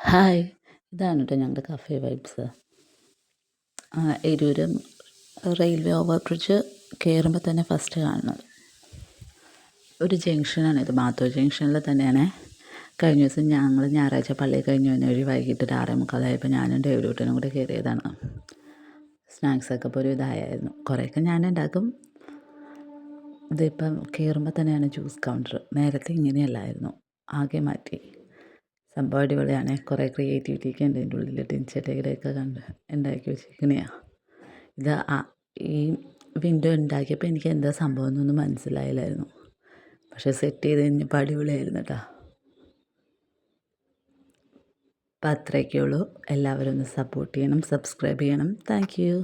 Hi, ഇതാണ് കേട്ടോ ഞങ്ങളുടെ cafe vibes. Eroor railway over bridge കയറുമ്പോൾ തന്നെ ഫസ്റ്റ് കാണുന്നത് ഒരു ജംഗ്ഷനാണിത്. മാത്തൂർ ജംഗ്ഷനിൽ തന്നെയാണ്. കഴിഞ്ഞ ദിവസം ഞങ്ങൾ ഞായറാഴ്ച പള്ളിയിൽ കഴിഞ്ഞ് വന്ന വഴി വൈകിട്ട് ഒരു 6:45 ഞാനും ഡേവിഡൂട്ടനും കൂടെ കയറിയതാണ്. സ്നാക്സൊക്കെ ഇപ്പോൾ ഒരു ഇതായിരുന്നു. കുറേയൊക്കെ ഞാൻ ഉണ്ടാക്കും. ഇതിപ്പം കയറുമ്പോൾ തന്നെയാണ് ജ്യൂസ് കൗണ്ടർ. നേരത്തെ ഇങ്ങനെയല്ലായിരുന്നു, ആകെ മാറ്റി. സംഭവം അടിപൊളിയാണ്. കുറേ ക്രിയേറ്റിവിറ്റിയൊക്കെ ഉണ്ട് ഇതിൻ്റെ ഉള്ളിൽ. ടിൻചട്ടയുടെയൊക്കെ കണ്ട് ഉണ്ടാക്കി വെച്ചിരിക്കണെയാണ്. ഇത് ഈ വിൻഡോ ഉണ്ടാക്കിയപ്പോൾ എനിക്ക് എന്താ സംഭവം എന്നൊന്നും മനസ്സിലായില്ലായിരുന്നു. പക്ഷേ സെറ്റ് ചെയ്ത് കഴിഞ്ഞപ്പോൾ അടിപൊളിയായിരുന്നു കേട്ടോ. അപ്പം അത്രയൊക്കെ ഉള്ളൂ. എല്ലാവരും ഒന്ന് സപ്പോർട്ട് ചെയ്യണം, സബ്സ്ക്രൈബ് ചെയ്യണം. Thank you.